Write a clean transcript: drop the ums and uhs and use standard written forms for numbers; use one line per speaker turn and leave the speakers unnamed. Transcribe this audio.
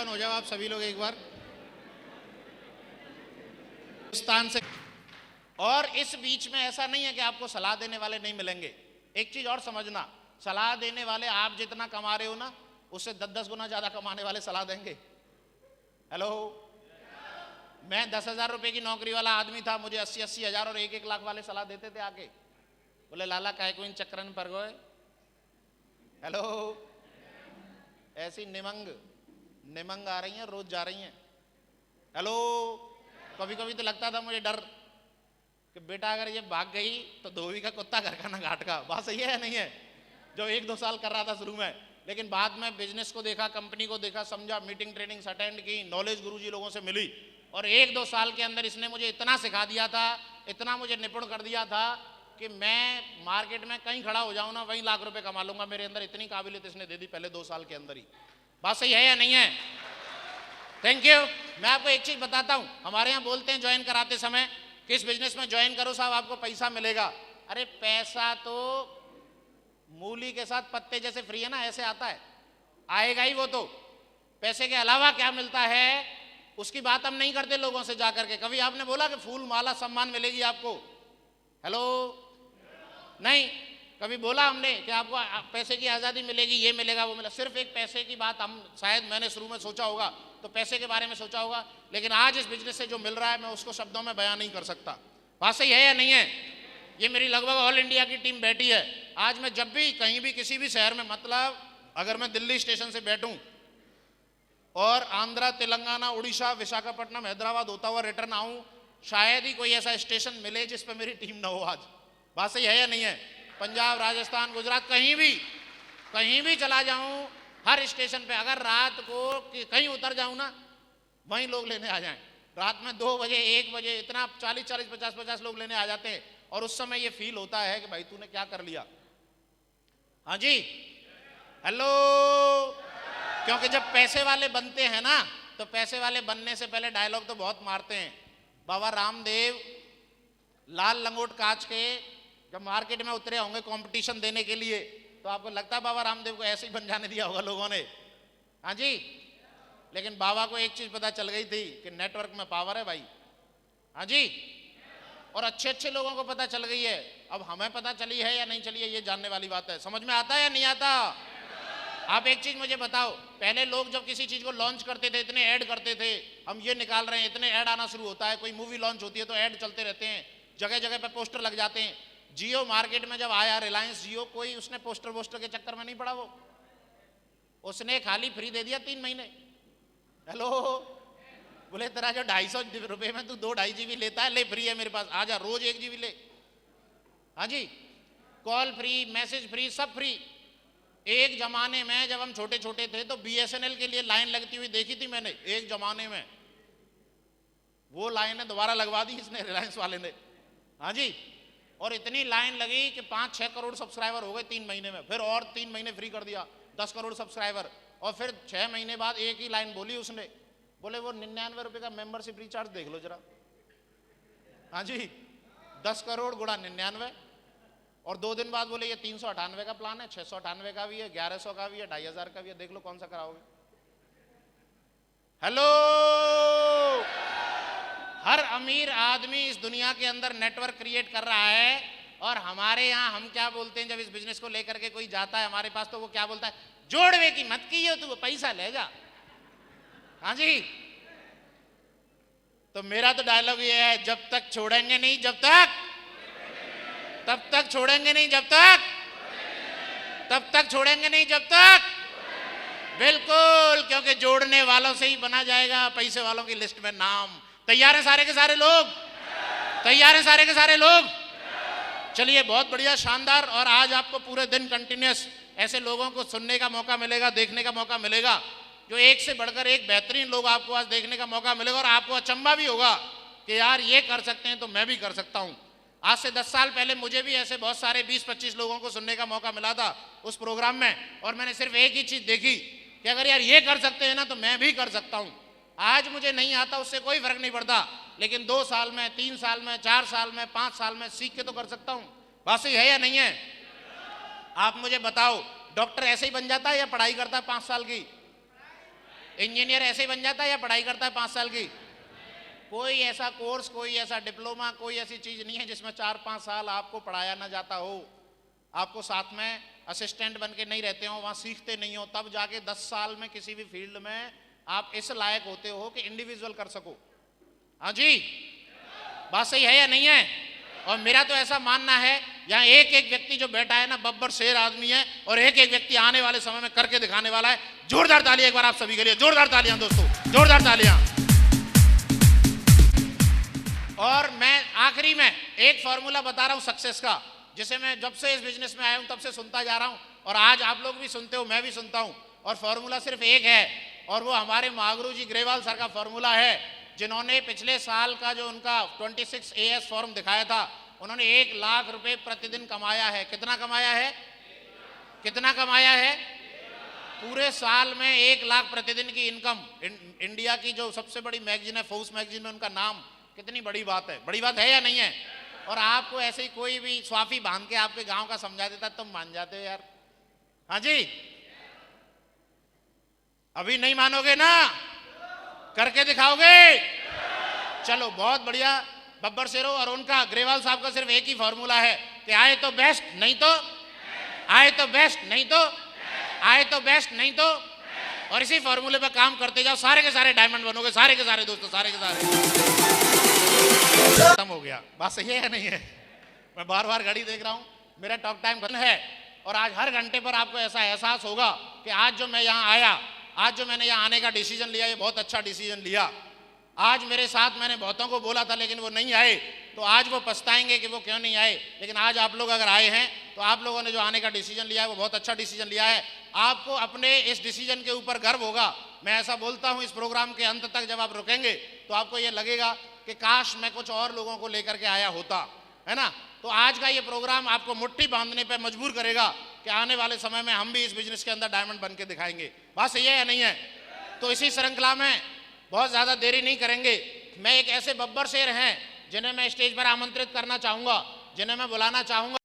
सावधान हो जाओ आप सभी लोग एक बार हिंदुस्तान से। और इस बीच में ऐसा नहीं है कि आपको सलाह देने वाले नहीं मिलेंगे। एक चीज और समझना, सलाह देने वाले आप जितना कमा रहे हो ना, उससे 10-10 गुना ज्यादा कमाने वाले सलाह देंगे। हेलो, मैं 10,000 रुपए की नौकरी वाला आदमी था, मुझे 80-80 हजार और 1-1 लाख वाले सलाह देते थे आके। बोले लाला काय को इन चक्करन पर गए। हेलो, ऐसी निमंग निमंग आ रही हैं, रोज जा रही हैं। हेलो, कभी कभी तो लगता था मुझे डर कि बेटा अगर ये भाग गई तो धोबी का कुत्ता घर का ना घाट का। बात सही है या नहीं है? जो 1-2 साल कर रहा था शुरू में, लेकिन बाद में बिजनेस को देखा, कंपनी को देखा, समझा, मीटिंग ट्रेनिंग्स अटेंड की, नॉलेज गुरुजी लोगों से मिली, और 1-2 साल के अंदर इसने मुझे इतना सिखा दिया था, इतना मुझे निपुण कर दिया था कि मैं मार्केट में कहीं खड़ा हो जाऊं ना, वहीं लाख रुपए कमा लूंगा। मेरे अंदर इतनी काबिलियत इसने दे दी पहले 2 साल के अंदर ही। बात सही है या नहीं है? Thank you. मैं आपको एक चीज बताता हूं, हमारे यहाँ बोलते हैं ज्वाइन कराते समय, किस बिजनेस में ज्वाइन करो साहब आपको पैसा मिलेगा। अरे पैसा तो मूली के साथ पत्ते जैसे फ्री है ना, ऐसे आता है, आएगा ही वो तो। पैसे के अलावा क्या मिलता है उसकी बात हम नहीं करते लोगों से जाकर के। कभी आपने बोला कि फूल माला सम्मान मिलेगी आपको? हेलो, नहीं। कभी बोला हमने कि आपको पैसे की आज़ादी मिलेगी, ये मिलेगा, वो मिलेगा? सिर्फ एक पैसे की बात हम, शायद मैंने शुरू में सोचा होगा तो पैसे के बारे में सोचा होगा, लेकिन आज इस बिजनेस से जो मिल रहा है मैं उसको शब्दों में बयान नहीं कर सकता। बात सही है या नहीं है? ये मेरी लगभग ऑल इंडिया की टीम बैठी है। आज मैं जब भी कहीं भी किसी भी शहर में, मतलब अगर मैं दिल्ली स्टेशन से बैठूं और आंध्रा, तेलंगाना, उड़ीसा, विशाखापट्टनम, हैदराबाद होता हुआ रिटर्न आऊं, शायद ही कोई ऐसा स्टेशन मिले जिस पर मेरी टीम ना हो आज। बात सही है या नहीं है? पंजाब, राजस्थान, गुजरात, कहीं भी चला जाऊं, हर स्टेशन पे अगर रात को कहीं उतर जाऊं ना, वहीं लोग लेने आ जाएं। रात में 2 बजे, 1 बजे, इतना 40-40, 50-50 लोग लेने आ जाते हैं। और उस समय ये फील होता है कि भाई तूने क्या कर लिया। हाँ जी, हेलो। क्योंकि जब पैसे वाले बनते हैं ना, तो पैसे वाले बनने से पहले डायलॉग तो बहुत मारते हैं। बाबा रामदेव लाल लंगोट कांच के जब मार्केट में उतरे होंगे कंपटीशन देने के लिए, तो आपको लगता है बाबा रामदेव को ऐसे ही बन जाने दिया होगा लोगों ने? हाँ जी। लेकिन बाबा को एक चीज पता चल गई थी कि नेटवर्क में पावर है भाई। हाँ जी। और अच्छे अच्छे लोगों को पता चल गई है। अब हमें पता चली है या नहीं चली है ये जानने वाली बात है। समझ में आता है या नहीं आता? आप एक चीज मुझे बताओ, पहले लोग जब किसी चीज को लॉन्च करते थे, इतने ऐड करते थे, हम ये निकाल रहे हैं, इतने ऐड आना शुरू होता है। कोई मूवी लॉन्च होती है तो ऐड चलते रहते हैं, जगह जगह पे पोस्टर लग जाते हैं। जियो मार्केट में जब आया, रिलायंस जियो, कोई उसने पोस्टर वोस्टर के चक्कर में नहीं पड़ा। वो उसने खाली फ्री दे दिया 3 महीने। हेलो, बोले तेरा जो 250 रुपए में तू 2-2.5 GB लेता है, ले फ्री है मेरे पास, आजा रोज 1 GB ले। हाँ जी, कॉल फ्री, मैसेज फ्री, सब फ्री। एक जमाने में जब हम छोटे छोटे थे तो BSNL के लिए लाइन लगती हुई देखी थी मैंने एक जमाने में। वो लाइनें दोबारा लगवा दी इसने, रिलायंस वाले ने। हाँ जी, और इतनी लाइन लगी कि 5-6 करोड़ सब्सक्राइबर हो गए 3 महीने में। फिर और 3 महीने फ्री कर दिया, 10 करोड़ सब्सक्राइबर। और फिर 6 महीने बाद एक ही लाइन बोली उसने, बोले वो 99 रुपए का मेंबरशिप रिचार्ज देख लो जरा। हाँ जी, 10 करोड़ गुणा 99। और 2 दिन बाद बोले ये 398 का प्लान है, 698 का भी है, 1100 का भी है, 2500 का भी है, देख लो कौन सा कराओगे। हेलो, हर अमीर आदमी इस दुनिया के अंदर नेटवर्क क्रिएट कर रहा है। और हमारे यहाँ हम क्या बोलते हैं, जब इस बिजनेस को लेकर के कोई जाता है हमारे पास, तो वो क्या बोलता है, जोड़वे की मत की हो तू, पैसा ले जा। हाँ जी, तो मेरा तो डायलॉग ये है, जब तक छोड़ेंगे नहीं, जब तक, तब तक छोड़ेंगे नहीं, जब तक, तब तक छोड़ेंगे नहीं, जब तक। बिल्कुल, क्योंकि जोड़ने वालों से ही बना जाएगा पैसे वालों की लिस्ट में नाम। तैयार हैं सारे के सारे लोग? तैयार हैं सारे के सारे लोग? चलिए, बहुत बढ़िया, शानदार। और आज आपको पूरे दिन कंटिन्यूस ऐसे लोगों को सुनने का मौका मिलेगा, देखने का मौका मिलेगा, जो एक से बढ़कर एक बेहतरीन लोग आपको आज देखने का मौका मिलेगा। और आपको अचंभा भी होगा कि यार ये कर सकते हैं तो मैं भी कर सकता हूं। आज से 10 साल पहले मुझे भी ऐसे बहुत सारे 20-25 लोगों को सुनने का मौका मिला था उस प्रोग्राम में, और मैंने सिर्फ एक ही चीज देखी कि अगर यार ये कर सकते हैं ना तो मैं भी कर सकता हूं। आज मुझे नहीं आता, उससे कोई फर्क नहीं पड़ता, लेकिन 2 साल में, 3 साल में, 4 साल में, 5 साल में सीख के तो कर सकता हूं। बात सही है या नहीं है? आप मुझे बताओ, डॉक्टर ऐसे ही बन जाता है या पढ़ाई करता है 5 साल की? इंजीनियर ऐसे ही बन जाता है या पढ़ाई करता है 5 साल की? कोई ऐसा कोर्स, कोई ऐसा डिप्लोमा, कोई ऐसी चीज नहीं है जिसमें 4-5 साल आपको पढ़ाया ना जाता हो। आपको साथ में असिस्टेंट बन के नहीं रहते हो, वहां सीखते नहीं हो, तब जाके 10 साल में किसी भी फील्ड में आप इस लायक होते हो कि इंडिविजुअल कर सको। हाँ जी, बात सही है या नहीं है? और मेरा तो ऐसा मानना है, यहाँ एक एक व्यक्ति जो बैठा है ना, बब्बर शेर आदमी है, और एक एक व्यक्ति आने वाले समय में करके दिखाने वाला है। जोरदार तालियां एक बार आप सभी के लिए, जोरदार तालियां दोस्तों, जोरदार तालियां। और मैं आखिरी में एक फॉर्मूला बता रहा हूं सक्सेस का, जिसे मैं जब से इस बिजनेस में आया हूं तब से सुनता जा रहा हूं, और आज आप लोग भी सुनते हो, मैं भी सुनता हूं। और फॉर्मूला सिर्फ एक है, और वो हमारे महागुरु जी ग्रेवाल सर का फॉर्मूला है, जिन्होंने पिछले साल का जो उनका 26 AS फॉर्म दिखाया था, उन्होंने 1 लाख रुपए प्रतिदिन कमाया है। कितना कमाया है? कितना कमाया है? पूरे साल में 1 लाख प्रतिदिन की इनकम। इंडिया की जो सबसे बड़ी मैगजीन है, फोर्ब्स मैगजीन में उनका नाम। कितनी बड़ी बात है, बड़ी बात है या नहीं है? और आपको ऐसे ही कोई भी स्वाफी बांध के आपके गांव का समझा देता तुम मान जाते हो यार। हाँ जी, अभी नहीं मानोगे ना? करके दिखाओगे? चलो बहुत बढ़िया। बब्बर शेरों और उनका ग्रेवाल साहब का सिर्फ एक ही फॉर्मूला है कि आए तो बेस्ट, नहीं तो आए तो बेस्ट, नहीं तो आए तो बेस्ट, नहीं तो। और इसी फॉर्मूले पे काम करते जाओ, सारे के सारे डायमंड बनोगे, सारे के सारे दोस्तों, सारे के सारे। खत्म हो गया। बात सही है या नहीं है? मैं बार बार घड़ी देख रहा हूं, मेरा टॉक टाइम खत्म है, और आज हर घंटे पर आपको ऐसा एहसास होगा कि आज जो मैं यहाँ आया, आज जो मैंने यहाँ आने का डिसीजन लिया, ये बहुत अच्छा डिसीजन लिया। आज मेरे साथ मैंने बहुतों को बोला था लेकिन वो नहीं आए, तो आज वो पछताएंगे कि वो क्यों नहीं आए। लेकिन आज आप लोग अगर आए हैं तो आप लोगों ने जो आने का डिसीजन लिया है वो बहुत अच्छा डिसीजन लिया है। आपको अपने इस डिसीजन के ऊपर गर्व होगा। मैं ऐसा बोलता हूँ, इस प्रोग्राम के अंत तक जब आप रुकेंगे तो आपको ये लगेगा कि काश मैं कुछ और लोगों को लेकर के आया होता, है ना। तो आज का ये प्रोग्राम आपको मुट्ठी बांधने पर मजबूर करेगा कि आने वाले समय में हम भी इस बिजनेस के अंदर डायमंड बन के दिखाएंगे। बात सही है या नहीं है? तो इसी श्रृंखला में बहुत ज़्यादा देरी नहीं करेंगे। मैं एक ऐसे बब्बर शेर हैं जिन्हें मैं स्टेज पर आमंत्रित करना चाहूँगा, जिन्हें मैं बुलाना चाहूँगा।